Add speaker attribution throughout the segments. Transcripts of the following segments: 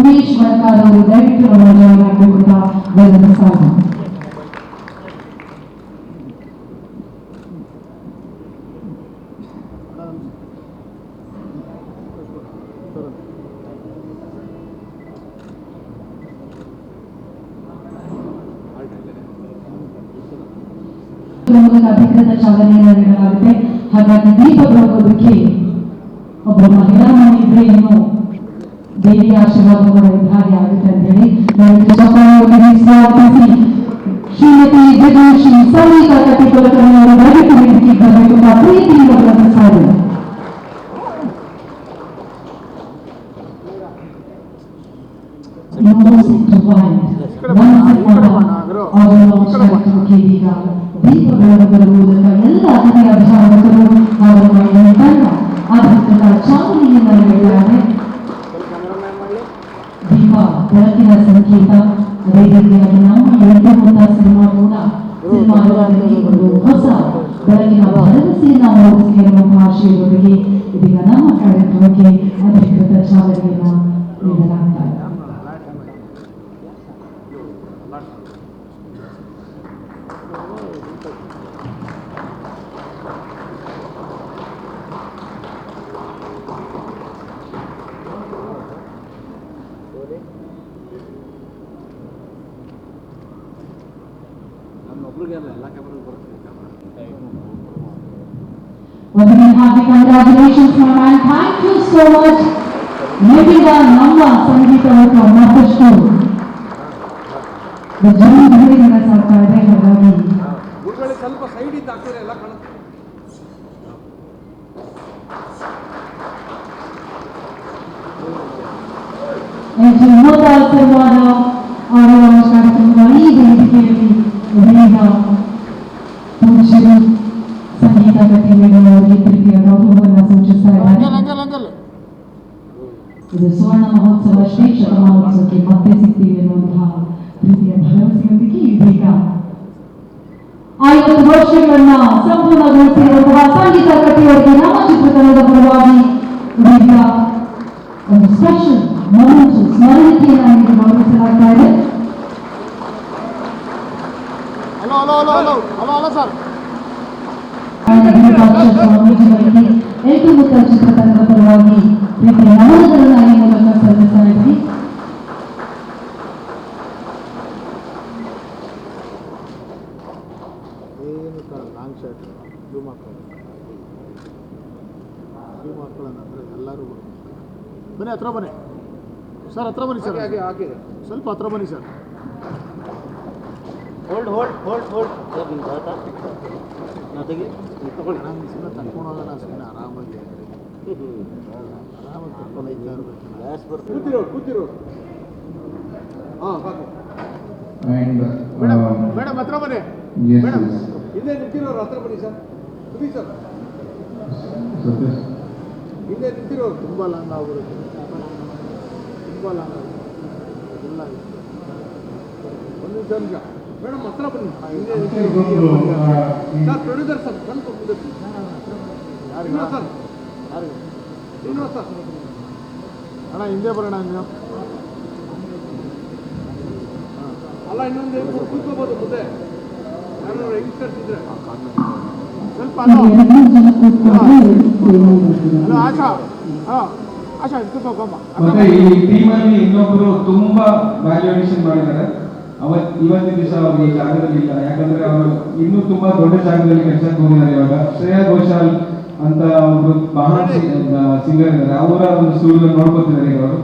Speaker 1: ಉಮೇಶ್ ಮಣಕಾರ್ ಅವರು ದಯವಿಟ್ಟು ನಮ್ಮ ಜಾಯಿನ್ ಆಗಬೇಕು ಅಂತ ವಿನಂತಿಸ್ತಾ ಮೂಲಕ ಅಧಿಕೃತ ಚಾಲನೆಯನ್ನು ನೀಡಲಾಗುತ್ತೆ. ಹಾಗಾಗಿ ದೀಪ ಬೆಳಗೋದಕ್ಕೆ ಒಬ್ಬ ಮಹಿಳಾ ಮನೆ ಇದ್ರೆ ಇನ್ನು ದೇವಿಯ ಆಶೀರ್ವಾದ ಹಾಗೆ ಆಗುತ್ತೆ ಅಂತ ಹೇಳಿ ಸ್ವಾಗತಿಸಿ ಶ್ರೀಮತಿ ಜಗಶ್ರೀ ಸಂಗೀತ ಕಟ್ಟಿಕೊಳಕರನ್ನು ಅವರು ದಯವಿಟ್ಟು ವೇದಿಕೆಗೆ ಬರಬೇಕು ಅಂತ ಪ್ರೀತಿಯಿಂದ ವಿನಂತಿಸ್ತಾ ಇದ್ದಾರೆ. ಈಗ ದೀಪ ಬೆಳಗುವುದರ ಮೂಲಕ ಎಲ್ಲ ಅತಿಥಿ ಅಭಿಭಾವಕರು ಹಾಗೂ ತಂಡ ಅಧಿಕೃತ ಚಾಲನೆಯಿಂದ ನೀಡಿದ್ದಾರೆ. ದೀಪ ಬೆಳಕಿನ ಸಂಕೇತ. ಅದೇ ರೀತಿಯಾಗಿ ನಮ್ಮ 8 ಮೊತ್ತ ಸಿನಿಮಾ ಕೂಡ ಸಿನಿಮಾಗಳಲ್ಲಿ ಒಂದು ಹೊಸ ಬೆಳಕಿನ ಭರವಸೆಯನ್ನು ಮೂಡಿಸಿ ಎನ್ನುವಂತಹ ಆಶಯದೊಂದಿಗೆ ಇದೀಗ ನಮ್ಮ ಕಾರ್ಯಕ್ರಮಕ್ಕೆ ಅಧಿಕೃತ ಚಾಲನೆಯನ್ನು ನೀಡಲಾಗ್ತಾ ಇದೆ. Once again, happy congratulations, my man. Thank you so much. Maybe the number Sangeeta ಅವರ ಮತ್ತಷ್ಟು ಜನ ಸಾಕ್ತಾ ಇದೆ. ಹಾಗಾಗಿ
Speaker 2: ಸ್ವಲ್ಪ ಸೈಡ್ ಇದ್ದ ಹಾಕಿದ್ರೆ ಎಲ್ಲ ಕಾಣುತ್ತೆ.
Speaker 1: ಸಿನಿಮಾದ ಅವರ ಕಾರ್ಯಕ್ರಮದ ಈ ವೇದಿಕೆಯಲ್ಲಿ ಪೂಜ್ಯರು ಸಂಗೀತ ಕಟ್ಟಿಯವರಿಗೆ ಪ್ರೀತಿಯ ಗೌರವವನ್ನು ಸೂಚಿಸ್ತಾ ಇದ್ದಾರೆ. ಇದು ಸುವರ್ಣ ಮಹೋತ್ಸವ ಶ್ರೀ ಶತಮಾನೋತ್ಸವಕ್ಕೆ ಮತ್ತೆ ಸಿಗ್ತೀವಿ ಎನ್ನುವಂತಹ ಪ್ರೀತಿಯ ಭರವಸೆಯೊಂದಿಗೆ ಇದೀಗ 50 ವರ್ಷಗಳನ್ನ ಸಂಪೂರ್ಣಗೊಳಿಸಿರುವಂತಹ ಸಂಗೀತ ಕಟ್ಟಿಯವರಿಗೆ ನಮ್ಮ ಚಿತ್ರತಂಡದ ಪರವಾಗಿ ಇದೀಗ ಒಂದು ಸ್ಪೆಷಲ್ ಮೊಮೆಂಟ್ ಸ್ಮರಣೆಯನ್ನು ಗೌರವಿಸಲಾಗ್ತಾ ಇದೆ. ಎಂಟು ಮುತ್ತ ಚಿತ್ರತಂಡದ ಪರವಾಗಿ ಪ್ರೀತಿಯ ನಮನಗಳನ್ನು ಈ ಮೂಲಕ ಸಲ್ಲಿಸ್ತಾ ಇದ್ವಿ.
Speaker 2: ಎಲ್ಲರೂ ಬನ್ನಿ, ಹತ್ರ ಬನ್ನಿ ಸರ್, ಹತ್ರ ಬನ್ನಿ ಸರ್, ಸ್ವಲ್ಪ ಹತ್ರ ಬನ್ನಿ sir. Hold hold hold hold ತಗೊಳ್ಳಿ, ಸುಮ್ಮನೆ ತಡ್ಕೊಂಡು ಹೋಗೋಣ, ಸುಮ್ಮನೆ ಆರಾಮಾಗಿ ಆರಾಮಾಗಿ ತಡ್ಕೊಂಡು ಹೋಗ್ತಾ ಇರ್ಬೇಕು. ಕೂತಿರೋ ಹಾಂ ಮೇಡಮ್ ಹತ್ರ ಬನ್ನಿ ಮೇಡಮ್, ಹಿಂದೆ ನಿಂತಿರೋರು ಹತ್ರ ಬನ್ನಿ ಸರ್. ಬನ್ನಿ ಸರ್, ಹಿಂದೆ ನಿಂತಿರೋರು ತುಂಬ ಲಾಂಗ್ ಆಗ್ಬಿಡುತ್ತೆ, ತುಂಬ ಲಾಂಗ್ ಆಗುತ್ತೆ ಎಲ್ಲ. ಒಂದು ನಿಮಿಷ ಮೇಡಮ್ ಹತ್ರ ಬನ್ನಿ. ಸರ್ ಪ್ರೊಡ್ಯೂಸರ್ ಸರ್ ಸ್ವಲ್ಪ ಮುಂದೆ ಯಾರು ಸರ್, ಯಾರು ಇನ್ನೂ ಸರ್ ಅಣ್ಣ ಹಿಂದೆ ಬರೋಣ ನೀವು. ಅಲ್ಲ ಇನ್ನೊಂದು ಕೂತ್ಕೋಬೋದು ಮುಂದೆ, ಯಾರು ಯಂಗ್ಸ್ಟರ್ಸ್ ಇದ್ರೆ ಸ್ವಲ್ಪ. ಹಲೋ ಆಶಾ, ಆಶಾ ಕೂತ್ಕೋಮ್ಮ.
Speaker 3: ಮತ್ತೆ ಈ ಟೀಮಲ್ಲಿ ಇನ್ನೊಬ್ರು ತುಂಬಾ ವ್ಯಾಲ್ಯೂಯೇಷನ್ ಮಾಡಿದ್ದಾರೆ. ಇವತ್ತಿನ ದಿವಸ ಅವರು ಈ ಜಾಗದಲ್ಲಿ ಇಲ್ಲ, ಯಾಕಂದ್ರೆ ಅವರು ಇನ್ನೂ ತುಂಬಾ ದೊಡ್ಡ ಜಾಗದಲ್ಲಿ ಕೆಲಸಕ್ಕೆ ಹೋಗಿದ್ದಾರೆ. ಇವಾಗ ಶ್ರೇಯಾ ಘೋಷಾಲ್ ಅಂತ ಒಬ್ರು ಮಹಾನ್ ಸಿಂಗರ್ ಇದ್ದಾರೆ, ಅವರ ಒಂದು ಸ್ಟುಡಿಯೋ ನೋಡ್ಕೊತಿದ್ದಾರೆ ಈಗ ಅವರು.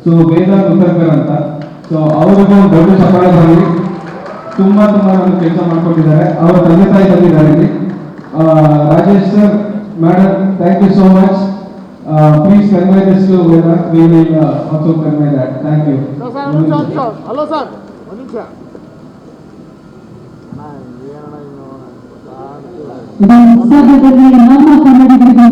Speaker 3: ಸೊ ವೇದಾಂತ್ ಉತ್ತರ್ಕರ್ ಅಂತ, ಸೊ ಅವ್ರಿಗೂ ದೊಡ್ಡ ಚಪ್ಪಾಳೆ ಬರಲಿ. ತುಂಬಾ ನಮ್ಗೆ ಕೆಲಸ ಮಾಡ್ಕೊಂಡಿದ್ದಾರೆ. ಅವರ ತಂದೆ ತಾಯಿ ಬಂದಿದ್ದಾರೆ ಇಲ್ಲಿ. Rajesh sir, madam, thank you so much. Please convey this to Vedant. We will also convey that. Thank you.
Speaker 2: Hello sir, ಒಂದು ನಿಮಿಷ.
Speaker 1: ನಮ್ಮ ಕನ್ನಡಿಗರಿಗೆ